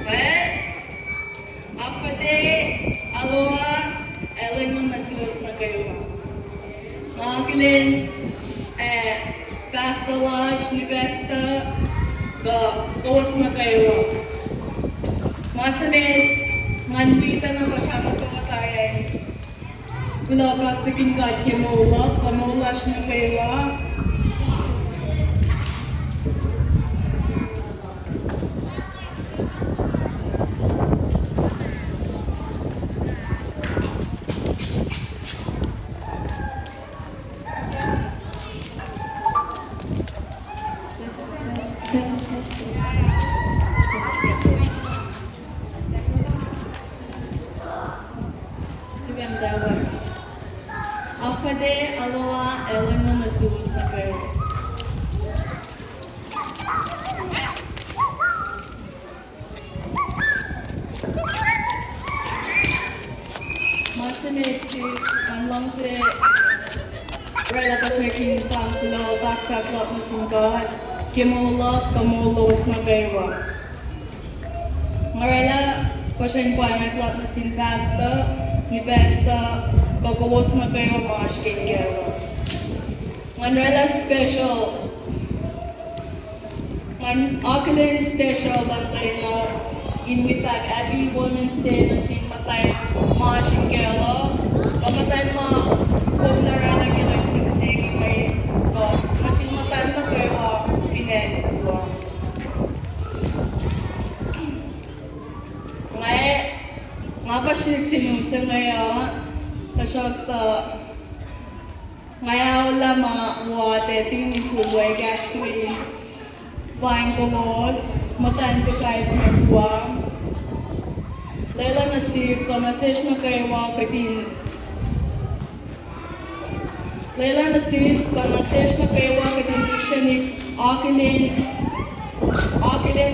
Well, after aloha, Ellen mo nasiwas na kayo. Mga kilin, basta lash ni basta, gawas na kayo. Mga samin, nganwita na ba siya magpapatayan? Kulabag sa kingkat kamulash na kayo. Afade, aloha, Ellen mo nasuwas na kayo. Masamit si kanlang si Rela Pashakin sa kulaw baksa klap na singkad. Kimulak, kamulos na kayo. Marela Pashakin po ay klap na sinpasta, ni besta, kagawas na kayo mga skincare. Manrela special. Auckland special lang tayo na inwitag Abby Women's Day na sinmatay mga skincare. Kamatay mga Kosrae lang yung sinisigi may nasinmatay na kayo finet. Nga pa siya sinusa ngayon. Tasyokta ngaya wala mawate tingin kulay gash ko in buying pomos matan ko siya ng Guam. Lela na si kanasesh na kayo kadin. Lela na si kanasesh na kayo kadin siya ni Auckland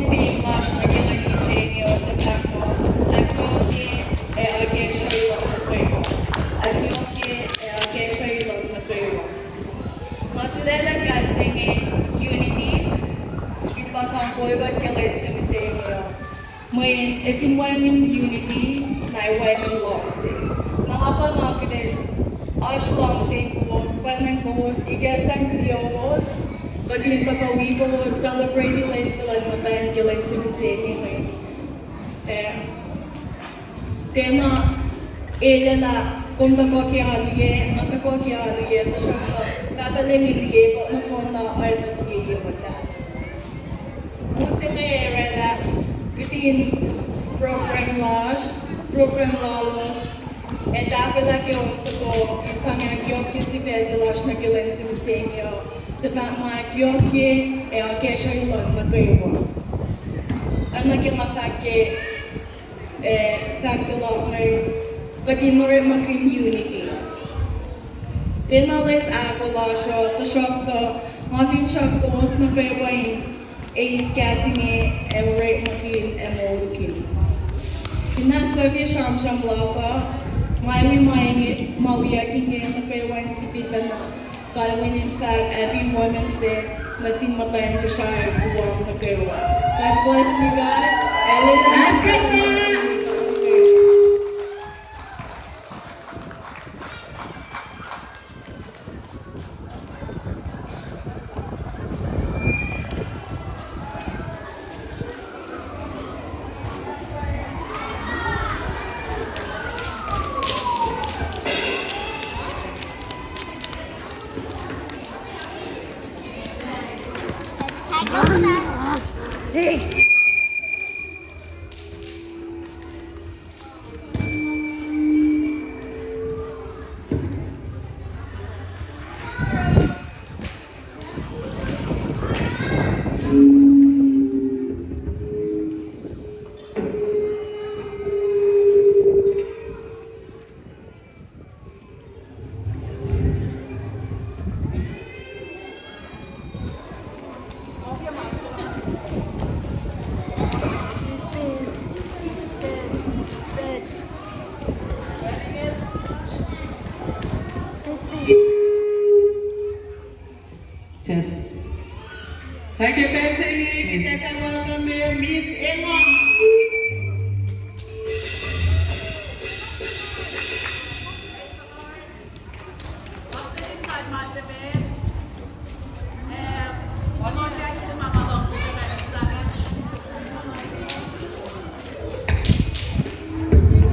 team lash na gilan isenyo sa takmo. Akyoki akesha ilang na kayo. Akyoki akesha ilang na kayo. Masulela kasing unity. Itbasang koygot kalit sumisenyo. May ifinwamin unity na iwamin longsi. Nakapanakitin ash longsi kuwos, panang kuwos, igesang siyos. Bagling tagawi kuwos, celebrate ilan sila matayan kilan sumisenyo. Tema elala kung dako kialuye, matako kialuye, to siya ko papalimiliye ko na phone na ay nasiye mo ta. Musi may rela kitin program laws, and dapat lang yung sa ko isang yung kisi bezelash na kilan sumisenyo sa mga yung kesha ilon na kayo. Ano yung mafake facts a lot more, but in order to community. Then all this avalasho, the shock the muffin chuck goes na kawain, gassing and rate makin and molkin. In that service, sham blaka, my reminded, Mawiaking in the kawain si Pipana, Galwin in fact, Happy Women's Day, Nasin Matayan Kashire, Guam na kawa. God bless you guys. That's Kristen! Hey! can welcome Miss Emma.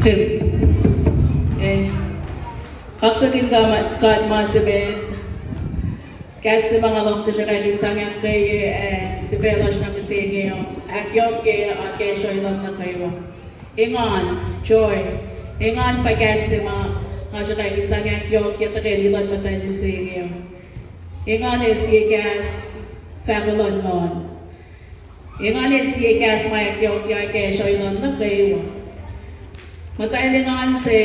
Cheers. Kaksakin kad masibet. Kasi mga long sa siya sang yang kay si Velosh na bisigi akyok ke akesyo ilon na kayo. Ingon, joy. Ingon pa kasi mga siya kay sang yang akyok ke takay ilon matayin bisigi. Ingon el si gas fabulon mon. Ingon el si gas may akyok ke akesyo ilon na kayo. Matayin ingon si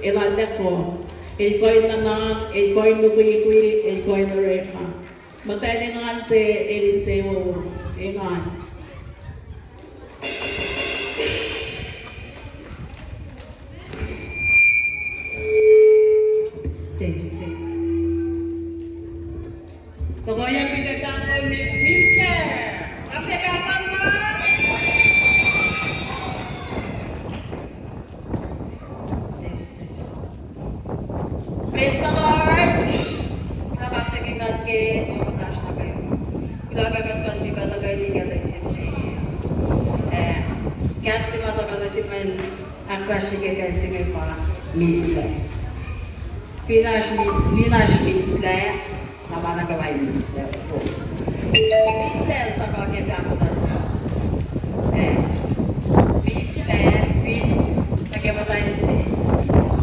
ilon na ko. Elkoy nanak, elkoy nukui, elkoy nareha. Matay dengan se elin sewo, engan. Taste. Pokoknya kita panggil Mister. Sampai kasan mas? Praise the Lord! Nakaksakikat ke Mamash na kayo. Kulagagat kanji ka tagay di ka tayo simsigi. Kaya si mata ka na si man ang kwasya ke kanji may pa misle. Pinash misle, nama na kaway misle. Misle ang taka ke kamulan. Misle, pin, nagkamatayin si.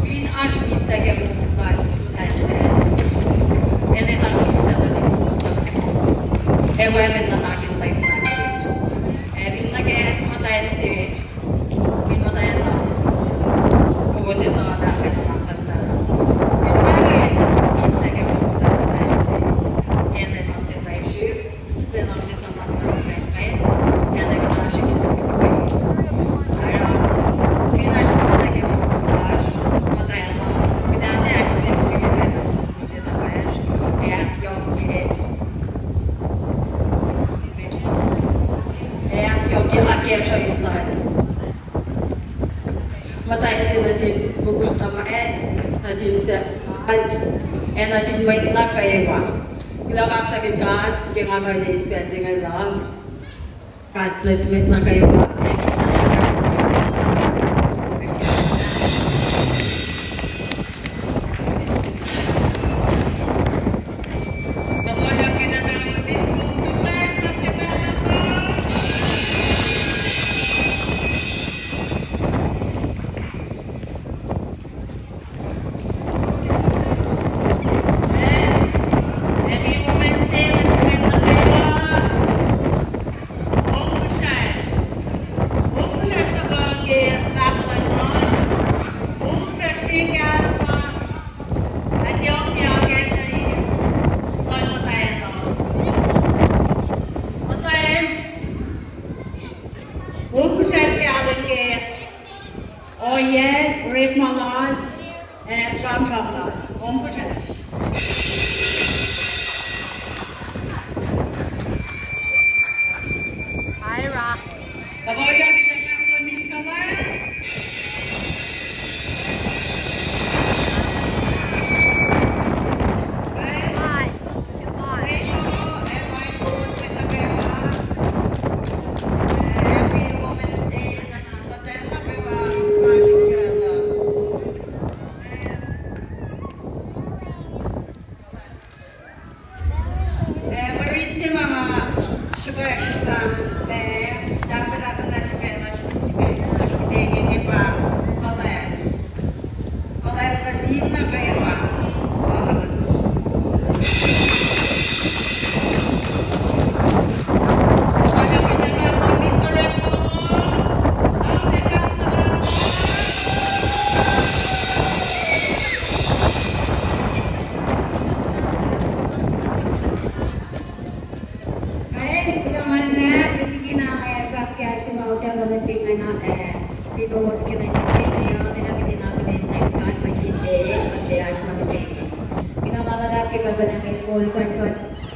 Pin ash misle ke Eles ang lista na sinubukan. Women na nakin tayo natin. Pinagmatayan si pinmatayan na pupusin na namin na nakanta. Pinagin, lista kayo pinmatayan si yan ay nang sin tayo shoot. Then ang sisang nakanta kayo kayo. Yan ay katasyo kinapilapay. Kaya pinagmatayan kayo pinmatayan na. Pinagmatayan akin siya kayo kayo na sa pupusin na kayo. Akesyo yun na matayin sila sin bukul tamaan na sin sa na sin wait na kayo ba kilakak sa kikat kaya nga kayo na ispensing alam kat placement na kayo ba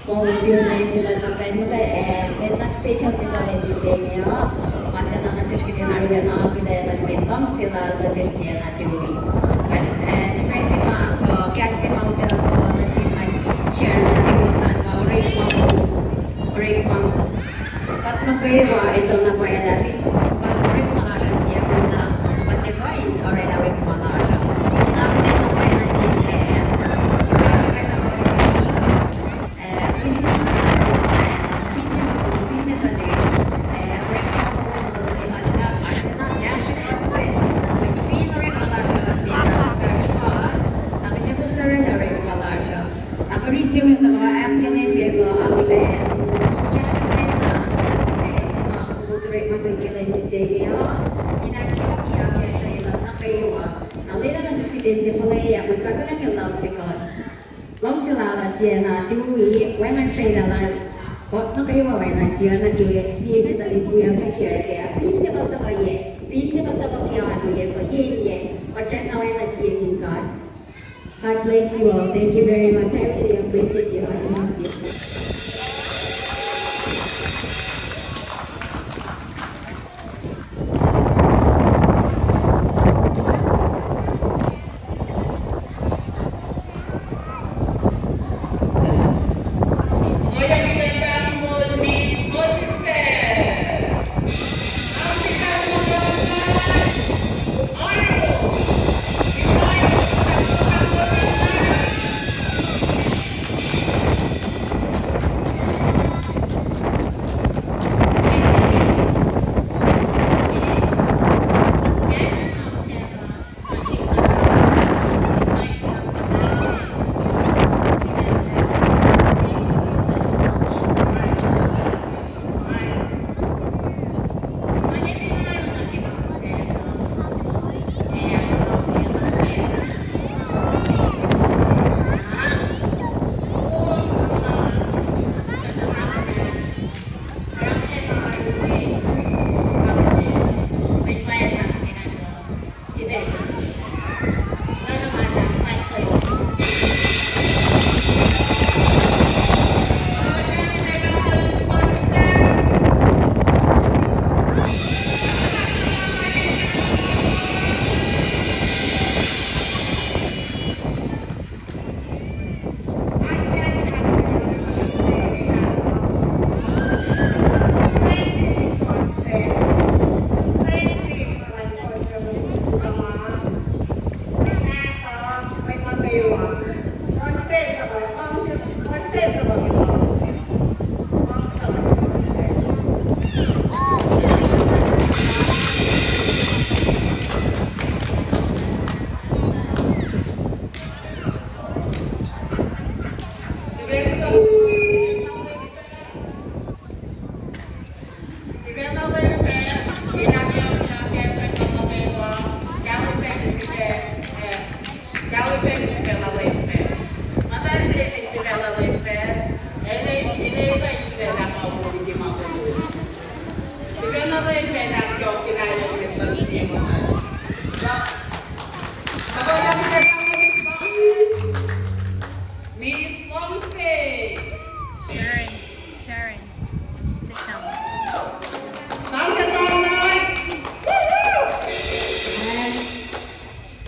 Mau usia lain sila magkain mo kay Betas station sipale diseño, mantena na sirkite na ide na kide na kwentong sila na sirkite na tuwi. Spesima ko kasima hotel ko na si man share na si Musan ma break pang tatlo kayo ito na pa yalabi. Kan break mga siya na pati ko in already break mga siya. Inakita na pa na si spesima ito ko Long sila là chia na tiêu ý quay mang say là có nó cái mà vậy là xưa nó kiểu xưa xưa ta đi quay cái share cái pin nó có cái gì pin nó có cái kiểu anh ấy có gì gì và trên nó là xưa xin God. God bless you all. Thank you very much. I really appreciate you. I love you.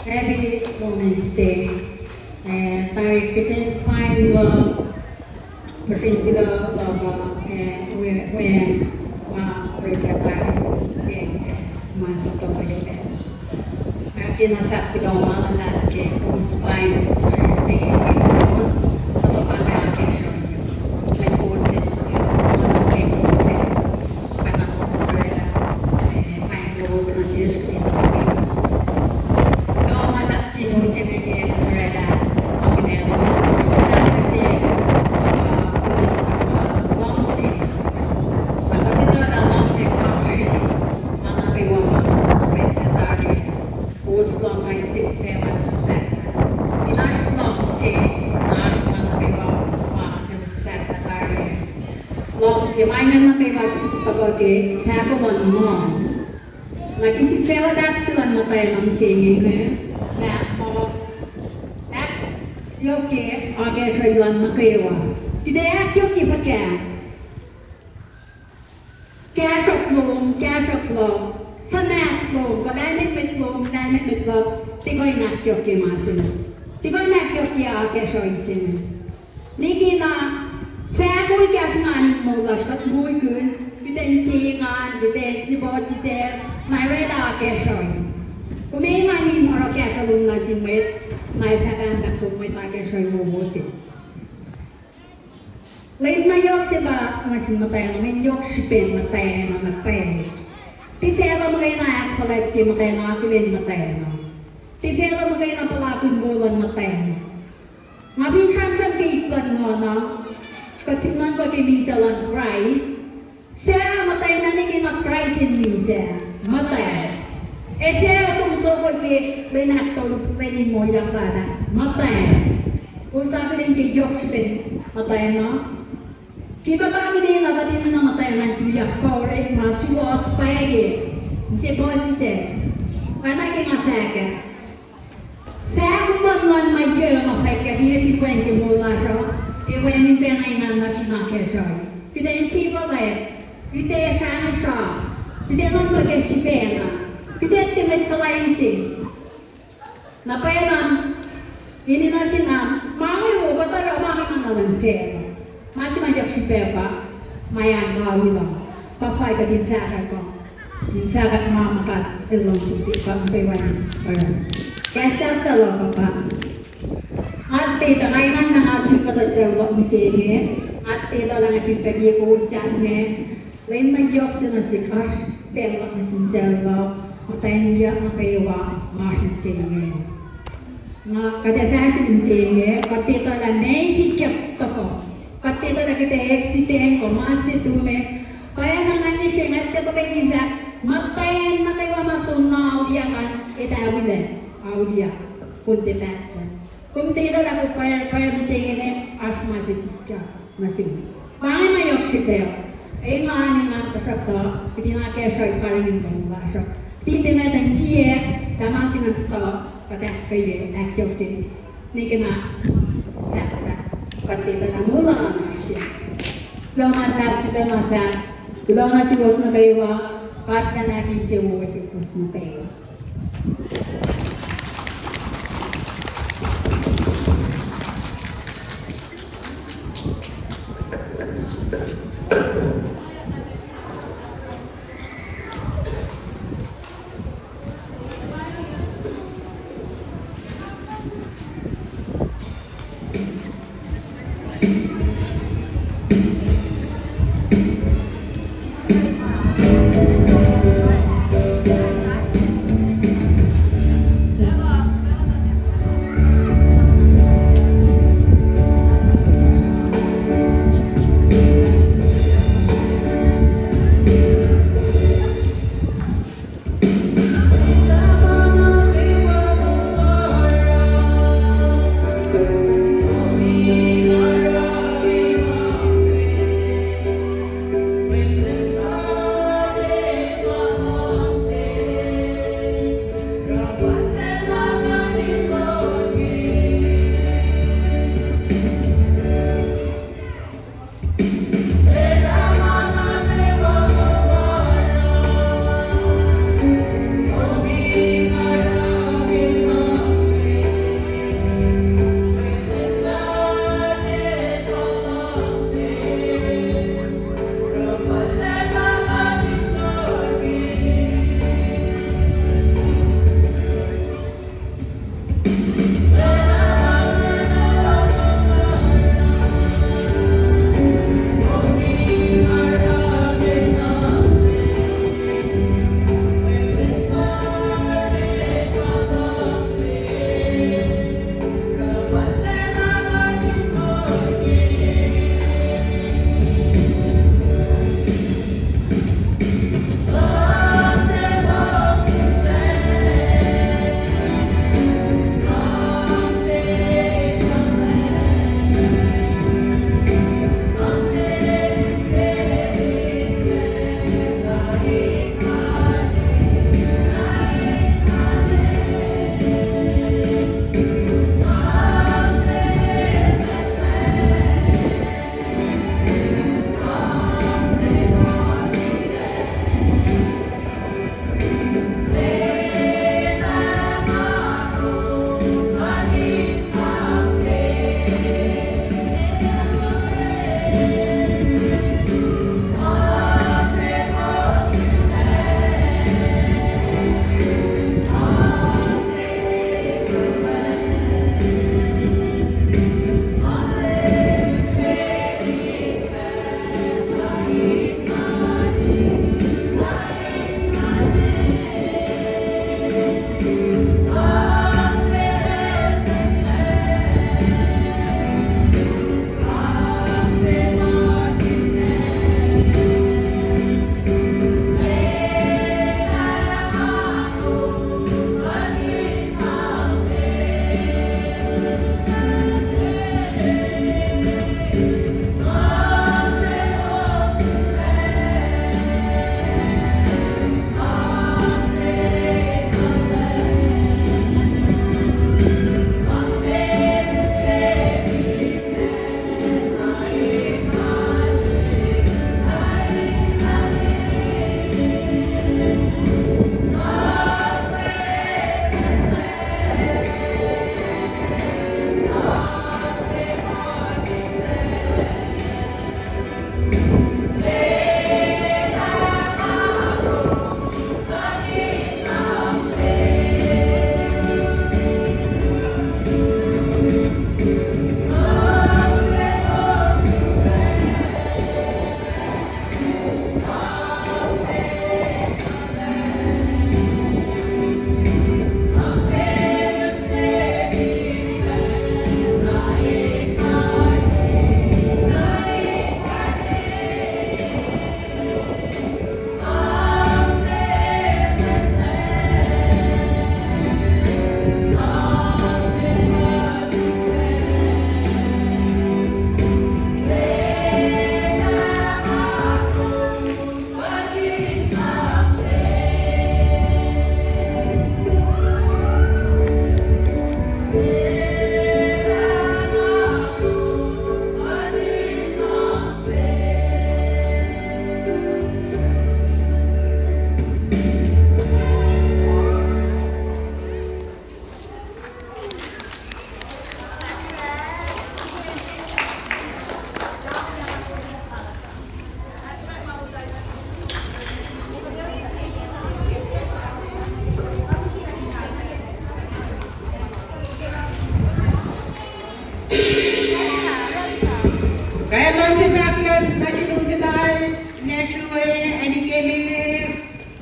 Happy Women's Day. Tarik present 5% below when Rikata my Tokoyo. I've been a fact with all my that was fine singing was about my occasion. I posted on the famous day. When I was there, my was in a serious clean sino sibigyan sa reda ang pinelabas sa kasi long city pagkatito na long city mga piwama with katari was long by six fema respect inash long city nash mga piwama respect katari long city may nga piwama pagkati sa ko mo nakisip fela dat sila matay ng singing Yoke, okay, so you want Makrewa. Did they act Yoke for care? Käsoklo, sanatlo, kadaimet metlo, kadaimet metlo, tikoi näkjokki maasina. Tikoi näkjokki aakesoisina. Nikina, fääkui käsmaanin muulaskat muikyn, kuten siingaan, kuten siposisel, näin aakesoin. Kun me ei niin oro käsalunnaisiin meet, näin päiväntä kun meitä aakesoin muuvuosin. Leina jokseva nasin matayana min joksipen matayana na pay. Ti fela mo kayo na akfalet si matayana akilin matayana. Ti fela mo kayo na palakun bulan matayana. Nga pinsan kaiplan mo na katignan ko kay misalan Christ. Siya matayana ni kina Christ in misa. Matay. Siya sumsoko kay linakatulog training mo yung para. Matay. Usabi rin kay joksipen matayana. Kita bagi din na din na matay man tuya correct masiwas pagi. Si boss se. Ana ke nga faka. Faka man my girl ma faka ni fi kwente mo la so. E when in pena ina na sina ke so. Kita in si ba ba. Kita sana so. Kita non ko ke si pena. Kita te met kalain si. Na pena ini na sina. Mami mo ko ta mami man na fera. Masih banyak si Pepa, mayang gawi lang. Pafay ka din faka ko. Din faka mama ka ilong suti pa pewan. Kaya sa talo ka pa. At tita ngayon na asin ka ta sa wak misege. At tita lang asin pagi ko usan ne. Lain magyok sa nasik as pelak nasin selwa. Matayin niya ang kayawa masin sege. Nga kada fashion sege, katita lang naisikyat ko. Katito na kita exiten ko masitu me kaya nang siya ngat ko pagin sa matayan na kayo masuna audia kan ita audia kunti ta kunti ito na ko para bisingin asma sisikya nasim pangay mayok sitayo ay nga nga pasakto hindi na kaya siya iparingin ko so tindi na tang siya damasin ang sto katak kayo activity ni kina sa katita na mula na siya. Kung matap siya mata, kung na si Bos na kayo, kat ka natin siya si Bos na kayo.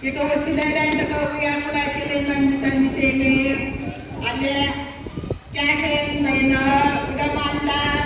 Kita wasila lang ta ko ya ko la kile nan tan misene. Ale kya hai na udah manda